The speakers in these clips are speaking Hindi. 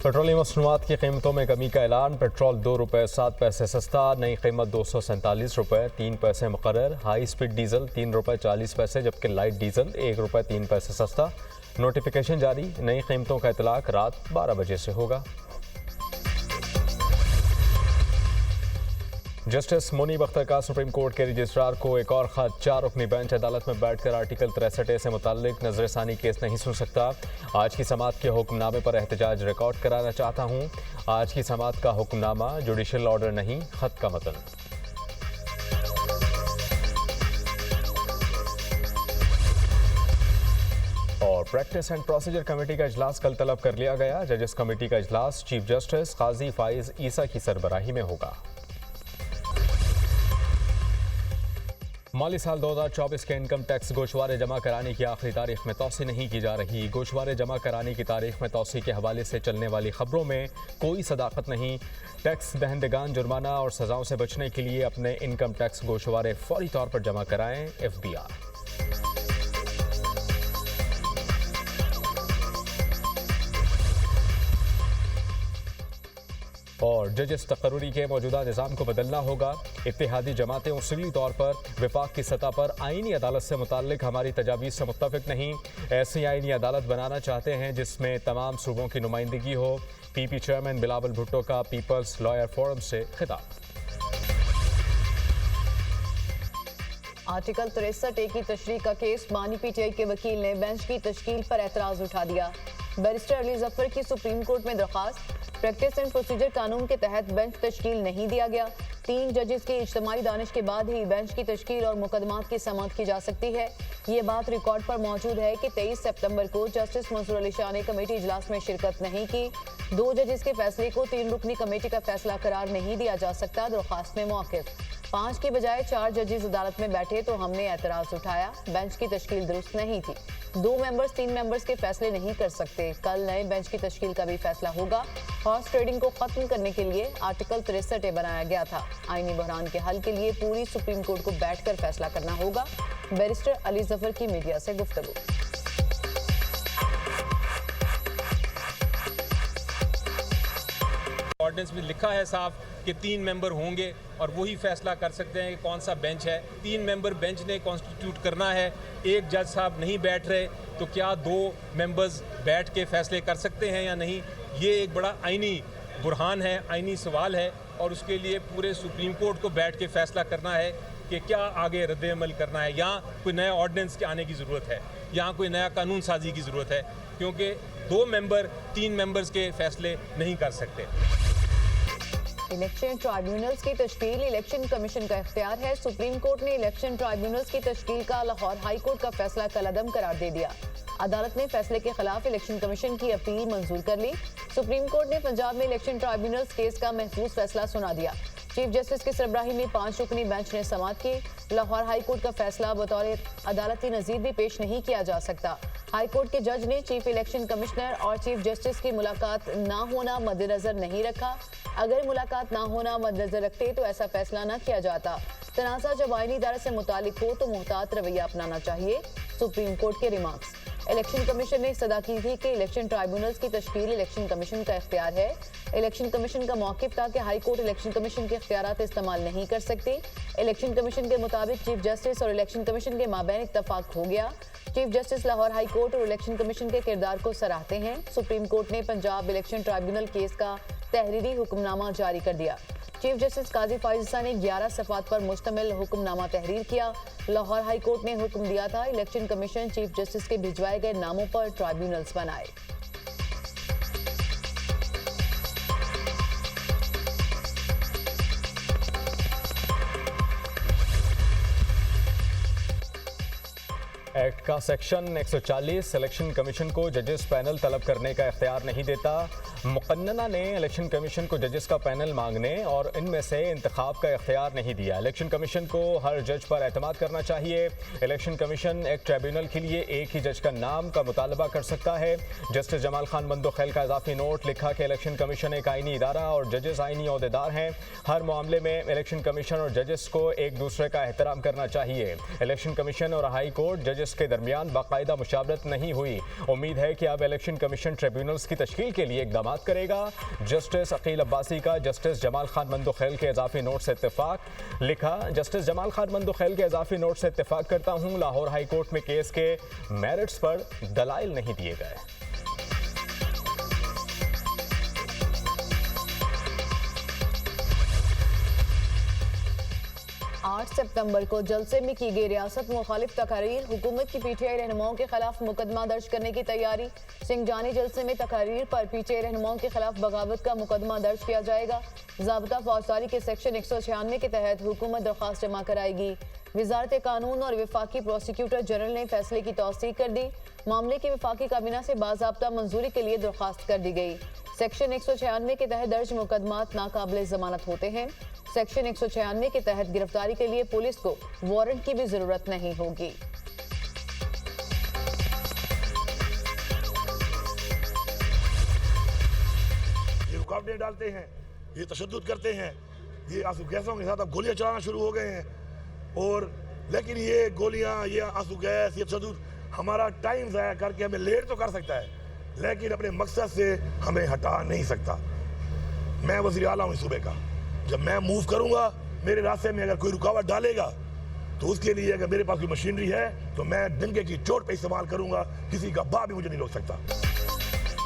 पेट्रोलियम मसनूआत की कीमतों में कमी का ऐलान। पेट्रोल 2 रुपये 7 पैसे सस्ता, नई कीमत 247 रुपये 3 पैसे मुकर्रर। हाई स्पीड डीजल 3 रुपये 40 पैसे, जबकि लाइट डीजल 1 रुपये 3 पैसे सस्ता। नोटिफिकेशन जारी, नई कीमतों का इतलाक रात 12 बजे से होगा। जस्टिस मुनीब अख्तर का सुप्रीम कोर्ट के रजिस्ट्रार को एक और खत। 4 रुकनी बेंच अदालत में बैठकर आर्टिकल 63A से मुताल्लिक नजरसानी केस नहीं सुन सकता। आज की समाअत के हुक्मनामे पर एहतजाज रिकॉर्ड कराना चाहता हूँ। आज की समाअत का हुक्मनामा जुडिशल ऑर्डर नहीं, खत का मतन। और प्रैक्टिस एंड प्रोसीजर कमेटी का इजलास कल तलब कर लिया गया। जजेस कमेटी का इजलास चीफ जस्टिस काजी फाइज ईसा की सरबराही में होगा। माली साल 2024 के इनकम टैक्स गोशवारे जमा कराने की आखिरी तारीख में तौसी नहीं की जा रही। गोशवारे जमा कराने की तारीख में तौसी के हवाले से चलने वाली खबरों में कोई सदाकत नहीं। टैक्स दहंदगान जुर्माना और सजाओं से बचने के लिए अपने इनकम टैक्स गोशवारे फौरी तौर पर जमा कराएं। FBR। और जजेस तकर्री के मौजूदा निज़ाम को बदलना होगा। इत्तेहादी जमातें उसूली तौर पर विफाक की सतह पर आईनी अदालत से मुताल्लिक हमारी तजावीज़ से मुत्तफिक नहीं। ऐसी आईनी अदालत बनाना चाहते हैं जिसमें तमाम सूबों की नुमाइंदगी हो। PP चेयरमैन बिलावल भुट्टो का पीपल्स लॉयर फोरम से खिताब। आर्टिकल 63A की तशरीह का केस। बानी PTI के वकील ने बेंच की तश्कील पर एतराज़ उठा दिया। बैरिस्टर अली जफर की सुप्रीम कोर्ट में दरख्वास्त। प्रैक्टिस एंड प्रोसीजर कानून के तहत बेंच तश्कील नहीं दिया गया। 3 जजेस की इज्तिमाई दानिश के बाद ही बेंच की तश्कील और मुकदमात की समाअत की जा सकती है। ये बात रिकॉर्ड पर मौजूद है कि 23 सितंबर को जस्टिस मंसूर अली शाह ने कमेटी इजलास में शिरकत नहीं की। 2 जजेस के फैसले को 3 रुकनी कमेटी का फैसला करार नहीं दिया जा सकता। दरख्वास्त में मौक़िफ़। 5 की बजाय 4 जजेस अदालत में बैठे तो हमने एतराज़ उठाया। बेंच की तश्कील दुरुस्त नहीं थी। 2 मेंबर्स 3 मेंबर्स के फैसले नहीं कर सकते। कल नए बेंच की तश्कील का भी फैसला होगा। हॉर्स ट्रेडिंग को खत्म करने के लिए आर्टिकल 63A बनाया गया था। आईनी बहरान के हल के लिए पूरी सुप्रीम कोर्ट को बैठकर फैसला करना होगा। बैरिस्टर अली जफर की मीडिया से गुफ्तगू। ऑर्डिनेंस में लिखा है साफ कि 3 मेंबर होंगे और वही फैसला कर सकते हैं कि कौन सा बेंच है। 3 मेंबर बेंच ने कॉन्स्टिट्यूट करना है। एक जज साहब नहीं बैठ रहे तो क्या 2 मेंबर्स बैठ के फैसले कर सकते हैं या नहीं? ये एक बड़ा आईनी बुरहान है, आईनी सवाल है और उसके लिए पूरे सुप्रीम कोर्ट को बैठ के फैसला करना है कि क्या आगे रद्द अमल करना है। यहाँ कोई नया ऑर्डिनेंस के आने की ज़रूरत है, यहाँ कोई नया कानून साजी की ज़रूरत है, क्योंकि 2 मेंबर 3 मेंबर्स के फैसले नहीं कर सकते। इलेक्शन ट्राइब्यूनल्स की तश्कील इलेक्शन कमीशन का इख्तियार है। सुप्रीम कोर्ट ने इलेक्शन ट्राइब्यूनल्स की तश्कील का लाहौर हाई कोर्ट का फैसला कलअदम करार दे दिया। अदालत ने फैसले के खिलाफ इलेक्शन कमीशन की अपील मंजूर कर ली। सुप्रीम कोर्ट ने पंजाब में इलेक्शन ट्राइब्यूनल्स केस का महफूज फैसला सुना दिया। चीफ जस्टिस की सरबराही में 5 रुकनी बेंच ने समाअत की। लाहौर हाई कोर्ट का फैसला बतौर अदालती नज़ीर भी पेश नहीं किया जा सकता। हाई कोर्ट के जज ने चीफ इलेक्शन कमिश्नर और चीफ जस्टिस की मुलाकात ना होना मद्देनजर नहीं रखा। अगर मुलाकात ना होना मद्देनजर रखते तो ऐसा फैसला न किया जाता। तनाज़ा जब आईनी इदारे से मुतालिक हो तो मुहतात रवैया अपनाना चाहिए। सुप्रीम कोर्ट के रिमार्क्स। इलेक्शन कमीशन ने सदा की थी कि इलेक्शन ट्राइब्यूनल्स की तश्कील इलेक्शन कमीशन का इख्तियार है। इलेक्शन कमीशन का मौक़िफ़ था कि हाई कोर्ट इलेक्शन कमीशन के इख्तियारात इस्तेमाल नहीं कर सकती। इलेक्शन कमीशन के मुताबिक चीफ जस्टिस और इलेक्शन कमीशन के माबैन इत्तफाक हो गया। Chief justice Lahore high court और इलेक्शन कमीशन के किरदार को सराहते हैं। सुप्रीम कोर्ट ने पंजाब इलेक्शन ट्राइब्यूनल केस का तहरीरी हुक्मनामा जारी कर दिया। चीफ जस्टिस काजी फाइज़ ने 11 सफ़ात पर मुश्तमिल हुक्मनामा तहरीर किया। लाहौर हाई कोर्ट ने हुक्म दिया था इलेक्शन कमीशन चीफ जस्टिस के भिजवाए गए नामों पर ट्राइब्यूनल्स बनाए। एक्ट का सेक्शन 140 इलेक्शन कमीशन को जजेस पैनल तलब करने का इख्तियार नहीं देता। मुकन्नना ने इलेक्शन कमीशन को जजेस का पैनल मांगने और इनमें से इंतखाब का इख्तियार नहीं दिया। इलेक्शन कमीशन को हर जज पर एतमाद करना चाहिए। इलेक्शन कमीशन एक ट्रिब्यूनल के लिए एक ही जज का नाम का मुतालबा कर सकता है। जस्टिस जमाल खान बंदोखेल का इजाफी नोट लिखा कि इलेक्शन कमीशन एक आईनी इदारा और जजेस आईनी ओहदेदार हैं। हर मामले में इलेक्शन कमीशन और जजेस को एक दूसरे का एहतराम करना चाहिए। इलेक्शन कमीशन और हाई कोर्ट जजेस जजेस के दरमियान बाकायदा मुशावरत नहीं हुई। उम्मीद है कि अब इलेक्शन कमीशन ट्रिब्यूनल्स की तश्कील के लिए इकदाम करेगा। जस्टिस अकील अब्बासी का जस्टिस जमाल खान मंदोखैल के इजाफी नोट से इत्तेफाक। लिखा, जस्टिस जमाल खान मंदोखैल के इजाफी नोट से इत्तेफाक करता हूँ। लाहौर हाई कोर्ट में केस के मेरिट्स पर दलाइल नहीं दिए गए। 8 सितंबर को जलसे में की गई रियासत मुखालिफ तकारीर। हुकूमत की पीटीआई रहनुमाओं के खिलाफ मुकदमा दर्ज करने की तैयारी। सिंगजानी जलसे में तकारीर पर पीटीआई रहनुमाओं के खिलाफ बगावत का मुकदमा दर्ज किया जाएगा। ज़ाब्ता फौजदारी के सेक्शन 196 के तहत हुकूमत दरख्वास्त जमा कराएगी। वजारत कानून और वफाकी प्रोसिक्यूटर जनरल ने फैसले की तौसीक कर दी। मामले की वफाकी काबीना से बाज़ाब्ता मंजूरी के लिए दरख्वास्त कर दी गई। सेक्शन 196 के तहत दर्ज मुकदमात नाकाबिले जमानत होते हैं। सेक्शन 196 के तहत गिरफ्तारी के लिए पुलिस को वारंट की भी जरूरत नहीं होगी। ये रुकावटें डालते हैं, ये तशद्दुद करते हैं, ये आंसू गैसों के साथ अब गोलियां चलाना शुरू हो गए हैं। और लेकिन ये गोलियां, ये आंसू गैस, ये तशद्दुद हमारा टाइम ज़ाया करके हमें लेट तो कर सकता है, लेकिन अपने मकसद से हमें हटा नहीं सकता। मैं वज़ीर आला हूँ सूबे का। जब मैं मूव करूंगा, मेरे रास्ते में अगर कोई रुकावट डालेगा तो उसके लिए अगर मेरे पास कोई मशीनरी है तो मैं डंके की चोट पे इस्तेमाल करूंगा। किसी का बाप भी मुझे नहीं रोक सकता।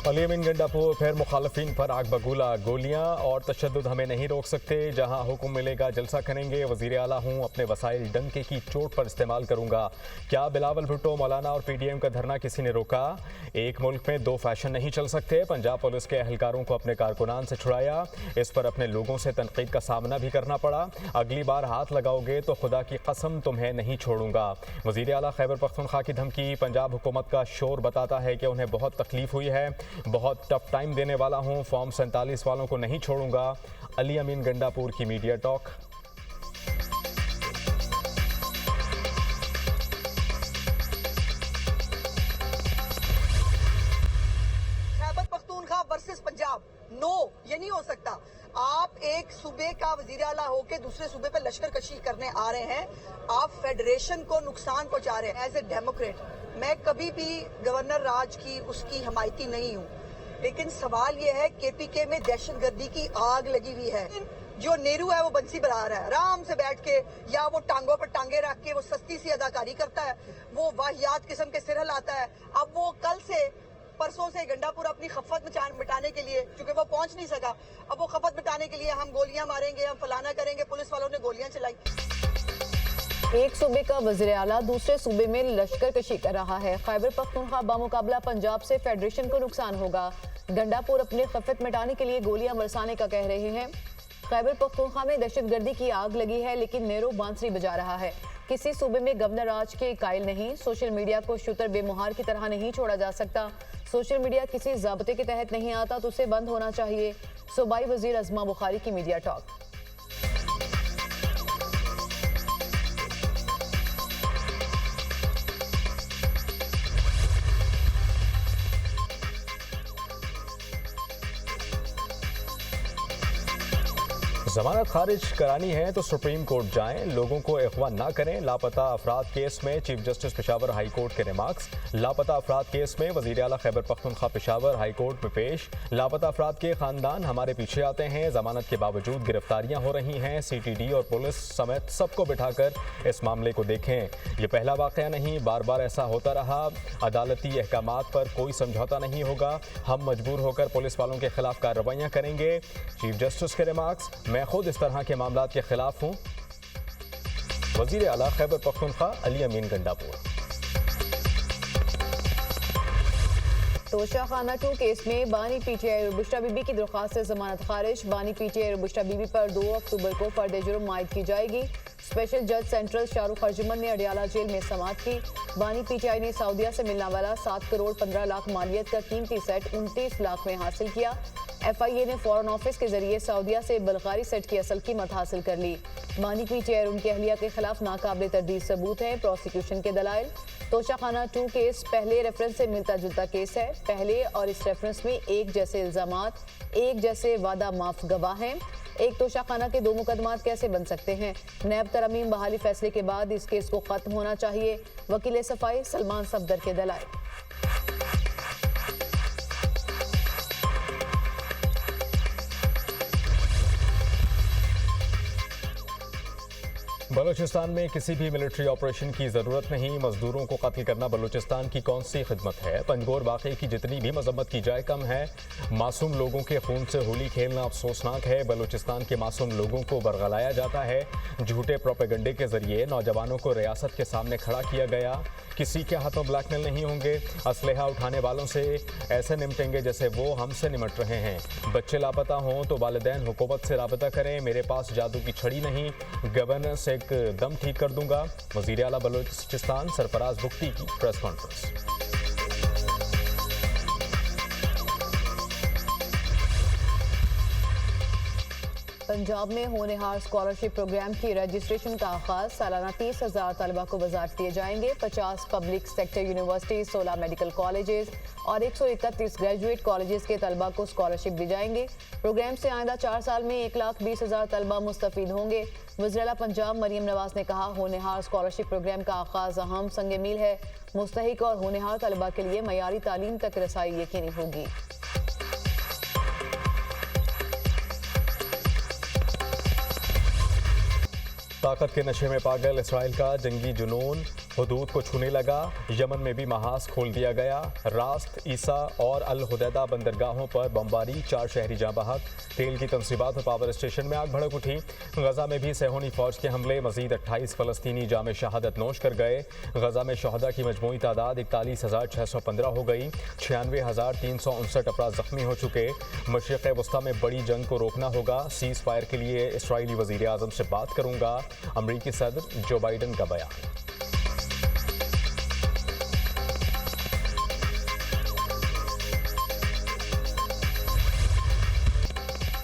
अली अमीन गंडापुर, फिर मुखालफिन पर आग बगूला, गोलियां और तशद्दुद हमें नहीं रोक सकते। जहां हुक्म मिलेगा जलसा करेंगे। वज़ीर आला हूं, अपने वसाइल डंके की चोट पर इस्तेमाल करूंगा। क्या बिलावल भुट्टो, मौलाना और पीडीएम का धरना किसी ने रोका? एक मुल्क में दो फैशन नहीं चल सकते। पंजाब पुलिस के अहलकारों को अपने कारकुनान से छुड़ाया। इस पर अपने लोगों से तनकीद का सामना भी करना पड़ा। अगली बार हाथ लगाओगे तो खुदा की कसम तुम्हें नहीं छोड़ूंगा। वज़ीर आला खैबर पख्तूनख्वा की धमकी। पंजाब हुकूमत का शोर बताता है कि उन्हें बहुत तकलीफ हुई है। बहुत टफ टाइम देने वाला हूं। फॉर्म 47 वालों को नहीं छोड़ूंगा। अली अमीन गंडापुर की media talk. Khyber Pakhtunkhwa versus Punjab, no, ये नहीं हो सकता। आप एक सूबे का वजीर आला होके दूसरे सूबे पे लश्कर कशी करने आ रहे हैं। आप फेडरेशन को नुकसान पहुंचा रहे हैं। एज ए डेमोक्रेट मैं कभी भी गवर्नर राज की उसकी हमायती नहीं हूँ, लेकिन सवाल यह है केपीके में दहशतगर्दी की आग लगी हुई है। जो नेहरू है वो बंसी बजा रहा है आराम से बैठ के, या वो टांगों पर टांगे रख के वो सस्ती सी अदाकारी करता है, वो वाहियात किस्म के सिर हिलाता है। अब वो कल से परसों से गंडापुर अपनी खफत मिटाने के लिए, चूंकि वो पहुंच नहीं सका, अब वो खफत मिटाने के लिए हम गोलियां मारेंगे, हम फलाना करेंगे। पुलिस वालों ने गोलियां चलाई। एक सूबे का वज़ीर आला दूसरे सूबे में लश्कर कशी कर रहा है। खैबर पख्तूनख्वा बामुकाबला पंजाब से फेडरेशन को नुकसान होगा। गंडापुर अपने खफत मिटाने के लिए गोलियां बरसाने का कह रहे हैं। खैबर पख्तूनख्वा में दहशतगर्दी की आग लगी है, लेकिन नेहरू बांसुरी बजा रहा है। किसी सूबे में गवर्नर राज के कायल नहीं। सोशल मीडिया को शूटर बेमुहार की तरह नहीं छोड़ा जा सकता। सोशल मीडिया किसी ज़ाब्ते के तहत नहीं आता तो उसे बंद होना चाहिए। सूबाई वजीर अज़मा बुखारी की मीडिया टॉक। जमानत खारिज करानी है तो सुप्रीम कोर्ट जाएं, लोगों को अगवा ना करें। लापता अफराद केस में chief justice Peshawar high court के रिमार्क्स। लापता अफराद केस में वज़ीर आला खैबर पख्तूनख्वा पेशावर हाई कोर्ट में पेश। लापता अफराद के खानदान हमारे पीछे आते हैं। जमानत के बावजूद गिरफ्तारियां हो रही हैं। CTD और पुलिस समेत सबको बिठाकर इस मामले को देखें। ये पहला वाक़या नहीं, बार बार ऐसा होता रहा। अदालती अहकामात पर कोई समझौता नहीं होगा। हम मजबूर होकर पुलिस वालों के खिलाफ कार्रवाइयाँ करेंगे। चीफ जस्टिस के रिमार्क्स। मैं खुद इस तरह के मामलात के खिलाफ हूँ। वज़ीर आला खैबर पख्तूनख्वा अली अमीन गंडापुर। तोशाखाना 2 केस में बानी पीटीआई रुबुश्ता बीबी की दरख्वास्त से जमानत खारिज। बानी पीटीआई रुबुश्ता बीबी पर 2 अक्टूबर को फर्द जुर्म आयद की जाएगी। स्पेशल जज सेंट्रल शाहरुख अर्जुमन ने अडियाला जेल में समाअत की। बानी पीटीआई ने सऊदीया से मिलने वाला 7 करोड़ 15 लाख मालियत का कीमती सेट 29 लाख में हासिल किया। FIA ने फॉरेन ऑफिस के जरिए सऊदीया से बल्गारी सेट की असल कीमत हासिल कर ली। बानी पीटीआई और उनकी अहलिया के खिलाफ नाकाबिले तरदीद सबूत हैं। प्रोसिक्यूशन के दलाइल। तोशाखाना 2 केस पहले रेफरेंस से मिलता जुलता केस है। पहले और इस रेफरेंस में एक जैसे इल्जामात, एक जैसे वादा माफ गवाह हैं। एक तोशाखाना के 2 मुकदमात कैसे बन सकते हैं? नैब तरमीम बहाली फैसले के बाद इस केस को खत्म होना चाहिए। वकील सफाई सलमान सफदर के दलाइल। बलूचिस्तान में किसी भी मिलिट्री ऑपरेशन की जरूरत नहीं। मजदूरों को कत्ल करना बलूचिस्तान की कौन सी खिदमत है? पंजगोर वाकये की जितनी भी मजम्मत की जाए कम है। मासूम लोगों के खून से होली खेलना अफसोसनाक है। बलूचिस्तान के मासूम लोगों को बरगलाया जाता है। झूठे प्रोपेगंडे के जरिए नौजवानों को रियासत के सामने खड़ा किया गया। किसी के हाथों ब्लैकमेल नहीं होंगे। असलहा उठाने वालों से ऐसे निपटेंगे जैसे वो हमसे निपट रहे हैं। बच्चे लापता हों तो वालिदैन हुकूमत से राबता करें। मेरे पास जादू की छड़ी नहीं, गवर्नेंस एक दम ठीक कर दूंगा। वजीर आला बलूचिस्तान सरफराज बुख्ती की प्रेस कॉन्फ्रेंस। पंजाब में होनहार स्कॉलरशिप प्रोग्राम की रजिस्ट्रेशन का आगाज। सालाना 30,000 तलबा को वज़ारत किए जाएंगे। 50 public sector university, 16 medical colleges और 131 ग्रेजुएट कॉलेजेस के तलबा को स्कॉलरशिप दी जाएंगे। प्रोग्राम से आइंदा 4 साल में 1,20,000 तलबा मुस्तफीद होंगे। वज़ीर आला पंजाब मरियम नवाज ने कहा, होनहार स्कॉलरशिप प्रोग्राम का आगाज अहम संग मील है। मुस्तहिक और होनहार तलबा के लिए मयारी तालीम तक रसाई यकीनी होगी। ताकत के नशे में पागल इसराइल का जंगी जुनून हुदूद को छूने लगा। यमन में भी महाज खोल दिया गया। रास्त, ईसा और अल हुदैदा बंदरगाहों पर बमबारी, 4 शहरी जाँ बहक। तेल की तंसीबात और पावर स्टेशन में आग भड़क उठी। गजा में भी सेहोनी फौज के हमले, मजीद 28 फलस्तीनी जाम शहादत नोश कर गए। गजा में शहदा की मजमूई तादाद 41,615 हो गई। 96,359 अफराद जख्मी हो चुके। मशरिक़ वस्ता में बड़ी जंग को रोकना होगा। सीज़ फायर के लिए इसराइली वज़ीर आज़म से बात करूंगा। अमरीकी सदर जो बाइडन का बयान।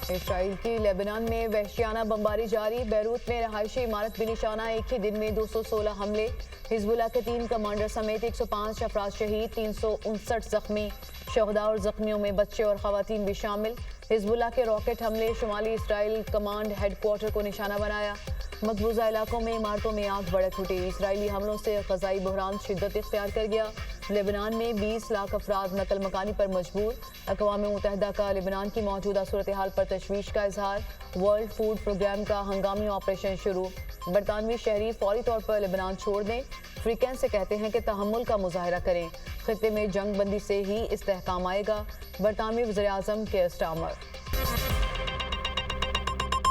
इसराइल की लेबनान में वहशियाना बमबारी जारी। बैरूत में रहायशी इमारत भी निशाना। एक ही दिन में 216 हमले। हिजबुल्लाह के 3 कमांडर समेत 105 अफराद शहीद, 359 जख्मी। शहदा और जख्मियों में बच्चे और खवातीन भी शामिल। हिजबुल्लाह के रॉकेट हमले शुमाली इसराइल कमांड हेडक्वार्टर को निशाना बनाया। मकबूजा इलाकों में इमारतों में आग भड़क उठी। इसराइली हमलों से ग़ज़ाई बहरान शिद्दत इख्तियार कर गया। लेबनान में 20 लाख अफराद नकल मकानी पर मजबूर। अक़वाम मुत्तहिदा का लेबनान की मौजूदा सूरत हाल पर तशवीश का इजहार। वर्ल्ड फूड प्रोग्राम का हंगामी ऑपरेशन शुरू। बरतानवी शहरी फौरी तौर पर लेबनान छोड़ दें। फ्रीकैन से कहते हैं कि तहम्मुल का मुजाहरा करें। खित्ते में जंग बंदी से ही इस्तेहकाम आएगा। बरतानवी वज़ीर आज़म के स्टामर।